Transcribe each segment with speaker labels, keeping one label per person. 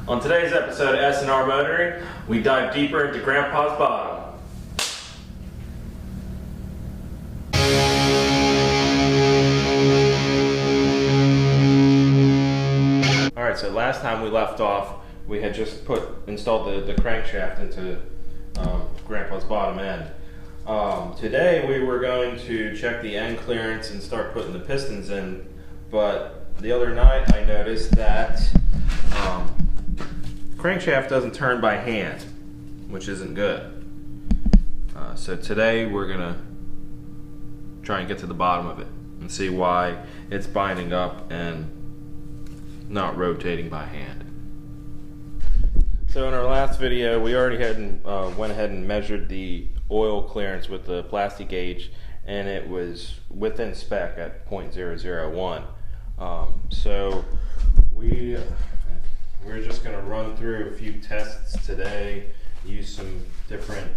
Speaker 1: On today's episode of S&R Motoring, we dive deeper into Grandpa's bottom. Alright, so last time we left off, we had just installed the crankshaft into Grandpa's bottom end. Today we were going to check the end clearance and start putting the pistons in, but the other night I noticed that crankshaft doesn't turn by hand, which isn't good. So today we're gonna try and get to the bottom of it and see why it's binding up and not rotating by hand. So in our last video, we already went ahead and measured the oil clearance with the plastic gauge, and it was within spec at 0.001. So we're just going to run through a few tests today, use some different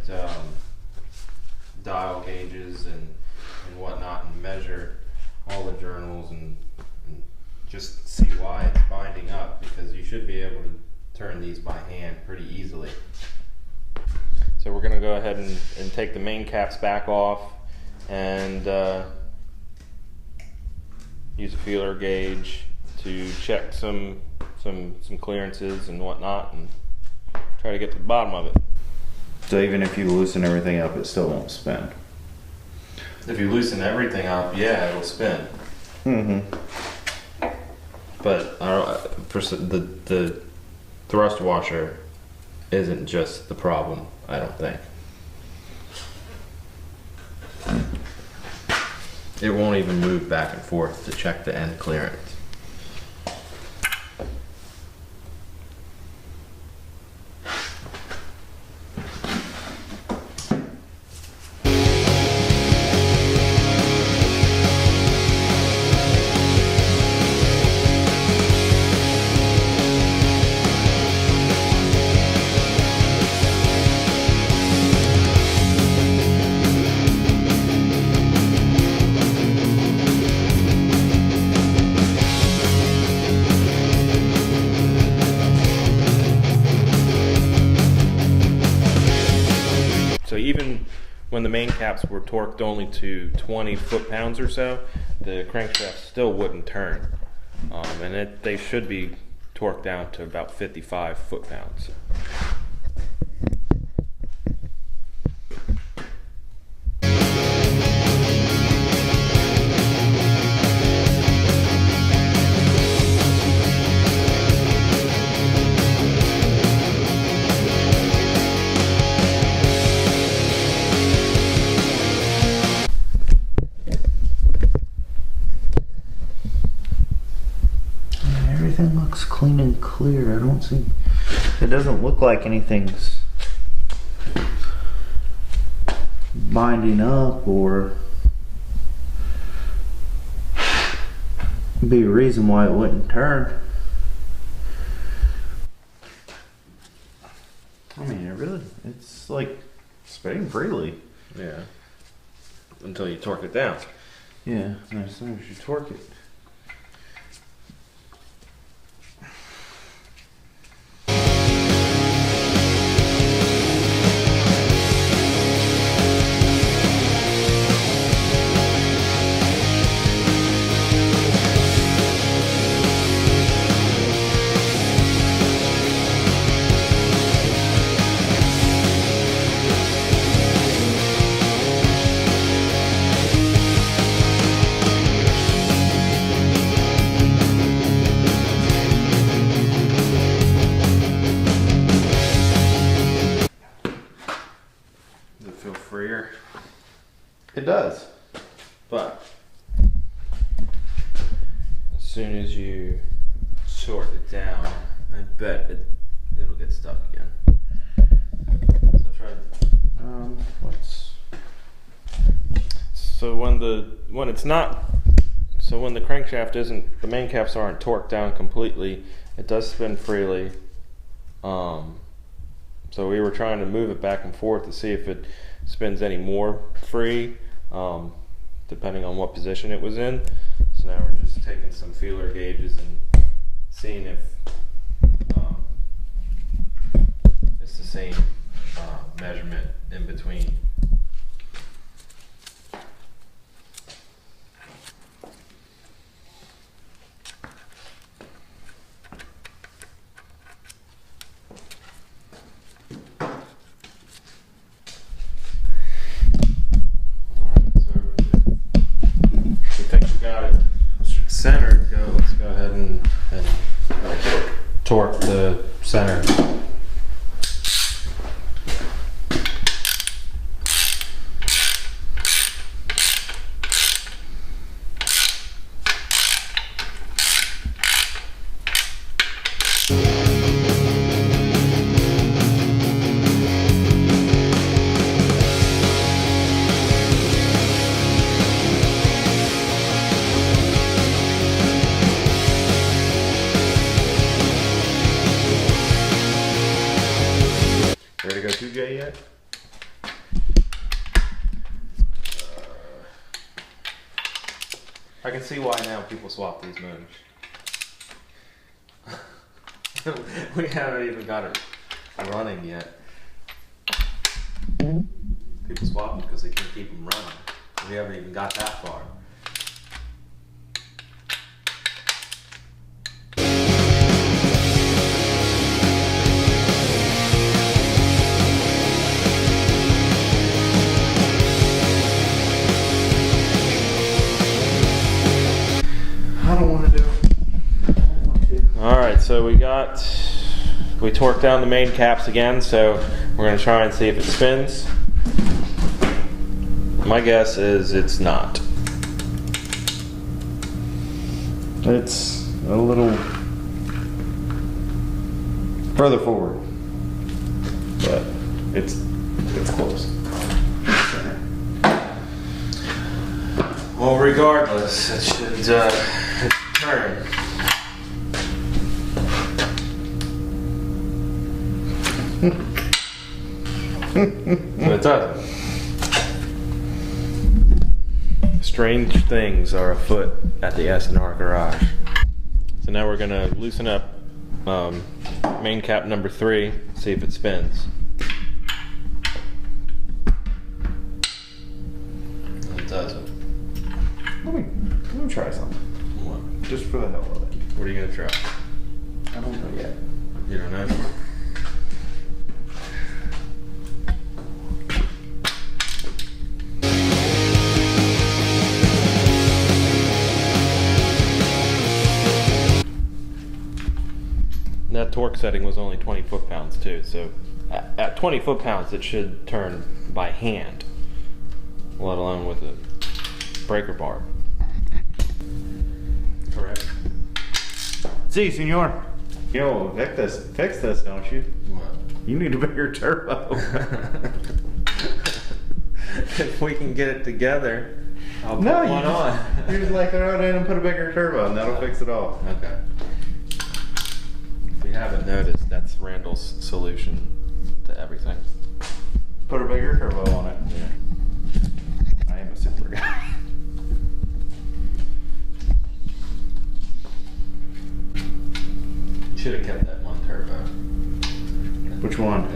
Speaker 1: dial gauges and whatnot, and measure all the journals and just see why it's binding up, because you should be able to turn these by hand pretty easily. So we're going to go ahead and take the main caps back off and use a feeler gauge to check some clearances and whatnot, and try to get to the bottom of it.
Speaker 2: So even if you loosen everything up, it still won't spin?
Speaker 1: If you loosen everything up, yeah, it'll spin.
Speaker 2: Mm-hmm.
Speaker 1: But the thrust washer isn't just the problem, I don't think. It won't even move back and forth to check the end clearance. So even when the main caps were torqued only to 20 foot-pounds or so, the crankshaft still wouldn't turn. And they should be torqued down to about 55 foot-pounds.
Speaker 2: Everything looks clean and clear. I don't see, it doesn't look like anything's binding up or be a reason why it wouldn't turn. I mean, it's like spinning freely.
Speaker 1: Yeah. Until you torque it down.
Speaker 2: Yeah, and as soon as you torque it.
Speaker 1: Freer.
Speaker 2: It does.
Speaker 1: But as soon as you sort it down, I bet it'll get stuck again. So try. So when the crankshaft isn't, the main caps aren't torqued down completely, it does spin freely. So we were trying to move it back and forth to see if it spins any more free, depending on what position it was in. So now we're just taking some feeler gauges and seeing if between. Centered, let's go ahead and torque the center.
Speaker 2: Ready to go 2J yet?
Speaker 1: I can see why now people swap these motors. We haven't even got it running yet. People swap them because they can't keep them running. We haven't even got that far. Alright, so we torqued down the main caps again, so we're going to try and see if it spins. My guess is it's not.
Speaker 2: It's a little further forward, but it's close.
Speaker 1: Well, regardless, it should turn. So it doesn't. Strange things are afoot at the S&R garage. So now we're gonna loosen up main cap number 3, see if it spins. It doesn't.
Speaker 2: Let me try something.
Speaker 1: What?
Speaker 2: Just for the hell of it.
Speaker 1: What are you gonna try?
Speaker 2: I don't know yet.
Speaker 1: You don't know? That torque setting was only 20 foot-pounds too, so at 20 foot-pounds it should turn by hand, let alone with a breaker bar. Correct.
Speaker 2: See, senor. Yo, fix this, don't you?
Speaker 1: What?
Speaker 2: You need a bigger turbo.
Speaker 1: If we can get it together, I'll put
Speaker 2: No,
Speaker 1: one on.
Speaker 2: You just like throw it in and put a bigger turbo, and that'll fix it all.
Speaker 1: Okay. If you haven't noticed, that's Randall's solution to everything.
Speaker 2: Put a bigger turbo on it.
Speaker 1: Yeah.
Speaker 2: I am a super guy.
Speaker 1: You should have kept that one turbo.
Speaker 2: Which one?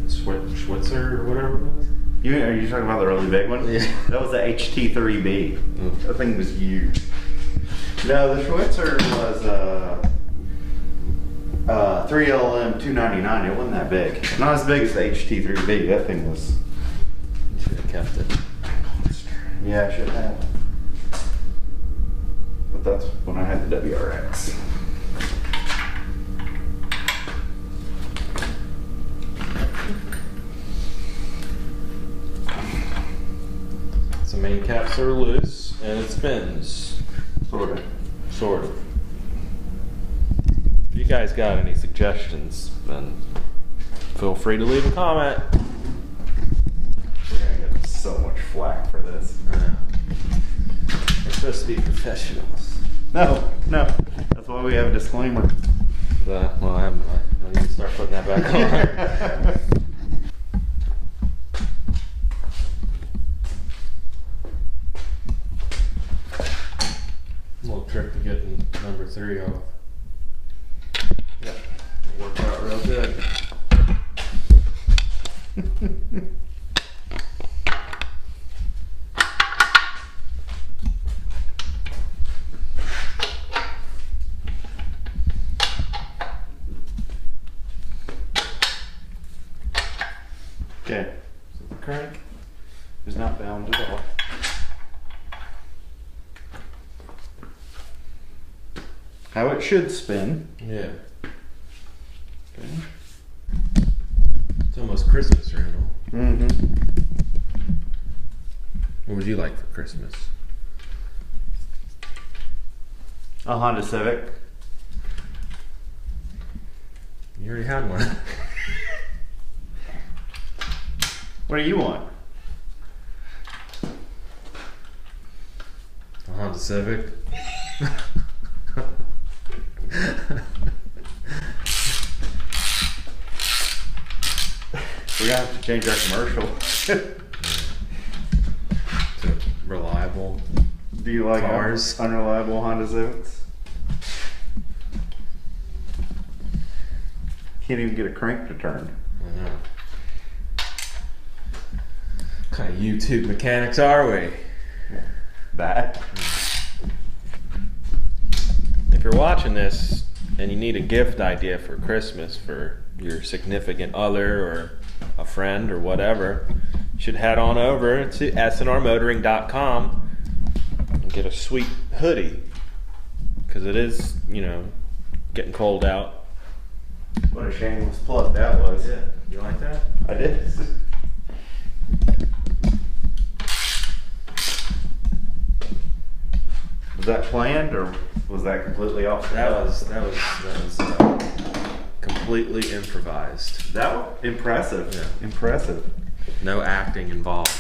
Speaker 1: Schwitzer or whatever it was?
Speaker 2: Are you talking about the really big one?
Speaker 1: Yeah.
Speaker 2: That was the HT3B. That thing was huge. No, the Schwitzer was 3LM 299. It wasn't that big. Not as big as the HT3B. That thing was.
Speaker 1: You should have kept it.
Speaker 2: Yeah, I should have. But that's when I had the WRX.
Speaker 1: So main caps are loose and it spins.
Speaker 2: Sort of.
Speaker 1: Sort of. If you guys got any suggestions, then feel free to leave a comment.
Speaker 2: We're gonna get so much flack for this.
Speaker 1: We're supposed to be professionals.
Speaker 2: No. That's why we have a disclaimer.
Speaker 1: Well, I need to start putting that back on. Little trick to getting number 3 off. Yep, it worked out real good.
Speaker 2: Okay, so the crank is not bound at all. How it should spin.
Speaker 1: Yeah.
Speaker 2: Okay.
Speaker 1: It's almost Christmas, Randall.
Speaker 2: Mm-hmm.
Speaker 1: What would you like for Christmas?
Speaker 2: A Honda Civic.
Speaker 1: You already had one.
Speaker 2: What do you want?
Speaker 1: A Honda Civic.
Speaker 2: We're gonna have to change our commercial.
Speaker 1: To reliable.
Speaker 2: Do you like
Speaker 1: cars?
Speaker 2: Unreliable Honda Civics? Can't even get a crank to turn.
Speaker 1: I know. What kind of YouTube mechanics are we?
Speaker 2: That.
Speaker 1: If you're watching this and you need a gift idea for Christmas for your significant other or a friend or whatever, you should head on over to sandrmotoring.com and get a sweet hoodie, because it is, you know, getting cold out.
Speaker 2: What a shameless plug that was.
Speaker 1: Yeah, you like that?
Speaker 2: I did. Was that planned or was that completely off the cuff?
Speaker 1: That was completely improvised.
Speaker 2: That was impressive.
Speaker 1: Yeah.
Speaker 2: Impressive.
Speaker 1: No acting involved.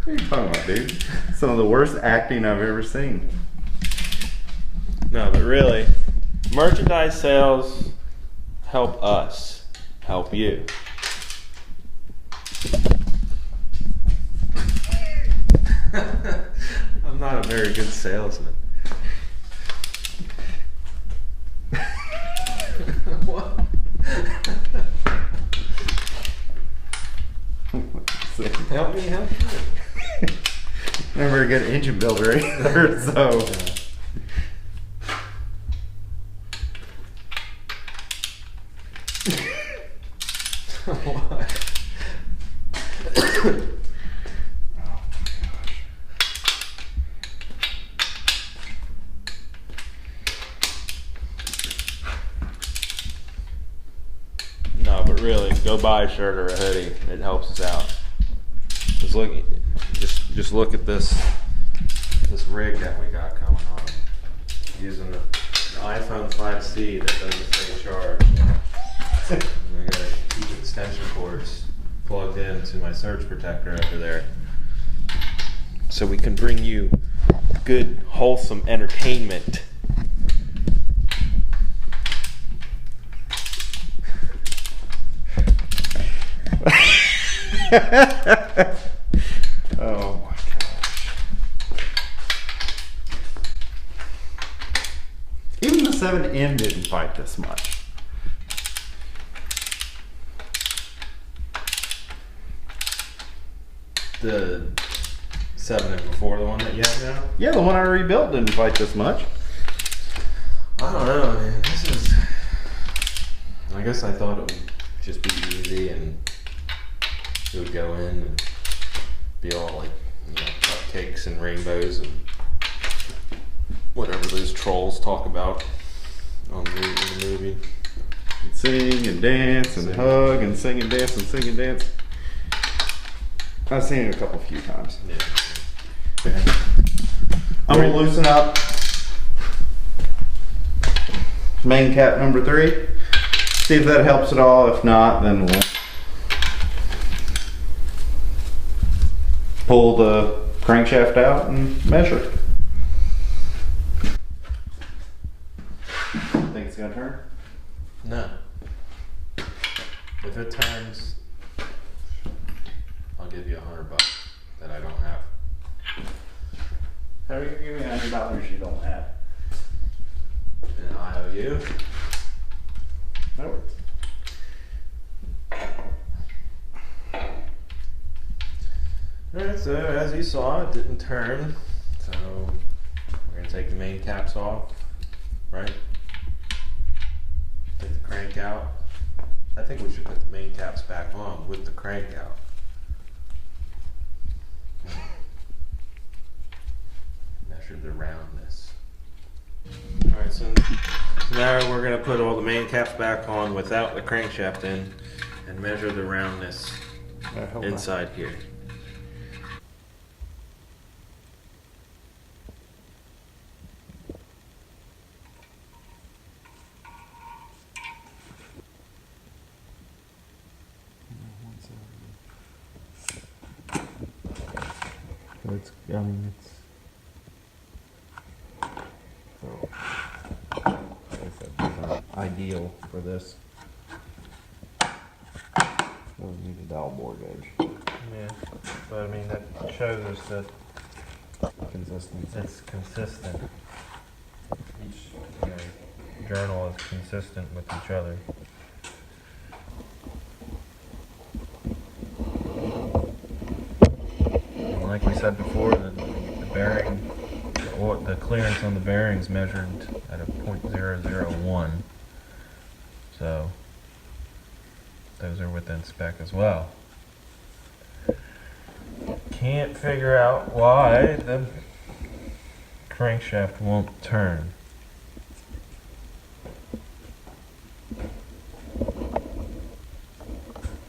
Speaker 2: What are you talking about, dude? Some of the worst acting I've ever seen.
Speaker 1: No, but really, merchandise sales help us help you. I'm not a very good salesman. What? Help me help you.
Speaker 2: Never a good engine builder either, so.
Speaker 1: What? No, but really, go buy a shirt or a hoodie. It helps us out. Just look at this rig that we got coming on. Using the iPhone 5C that doesn't stay charged. And I got keep extension cords plugged into my surge protector over there, so we can bring you good, wholesome entertainment.
Speaker 2: Oh my gosh. Even the 7M didn't fight this much.
Speaker 1: The 7 before the one that you have now?
Speaker 2: Yeah, the one I rebuilt didn't fight this much.
Speaker 1: I don't know, man. This is. I guess I thought it would just be easy and it would go in and be all like, you know, cupcakes and rainbows and whatever those trolls talk about in the movie.
Speaker 2: Sing and dance and hug and sing and dance and sing and dance. I've seen it a few times.
Speaker 1: Yeah.
Speaker 2: I'm gonna loosen up main cap number 3. See if that helps at all. If not, then we'll pull the crankshaft out and measure. Think it's gonna turn?
Speaker 1: No. If it turns, I'll give you $100 that I don't have.
Speaker 2: How are you giving me $100 you don't have?
Speaker 1: An IOU.
Speaker 2: That works.
Speaker 1: Alright, so as you saw, it didn't turn. So we're gonna take the main caps off, right? Take the crank out. I think we should put the main caps back on with the crank out. Measure the roundness. Alright, so now we're going to put all the main caps back on without the crankshaft in and measure the roundness inside here.
Speaker 2: It's, I mean, it's, so, like I said, these aren't ideal for this. So we need a dowel bore gauge.
Speaker 1: Yeah, but I mean, that shows us that
Speaker 2: Consistency.
Speaker 1: it's consistent. Each journal is consistent with each other. And like we said before, the bearing, or the clearance on the bearings measured at a .001. So those are within spec as well. Can't figure out why the crankshaft won't turn.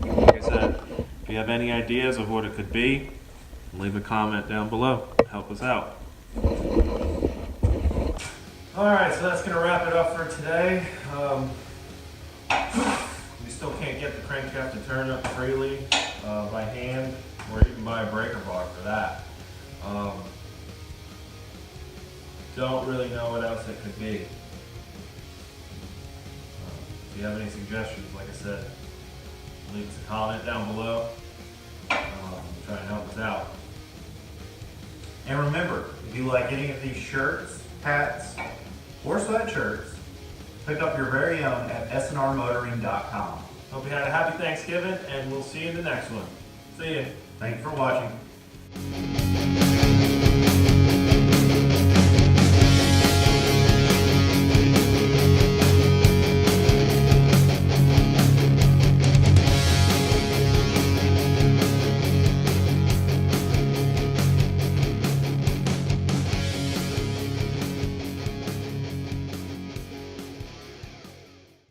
Speaker 1: Like I said, if you have any ideas of what it could be, leave a comment down below. Help us out. Alright, so that's going to wrap it up for today. We still can't get the crankshaft to turn up freely by hand, or even by a breaker bar for that. Don't really know what else it could be. If you have any suggestions, like I said, leave us a comment down below. Try and help us out.
Speaker 3: And remember, if you like any of these shirts, hats, or sweatshirts, pick up your very own at sandrmotoring.com.
Speaker 1: Hope you had a happy Thanksgiving, and we'll see you in the next one. See ya.
Speaker 3: Thanks for watching.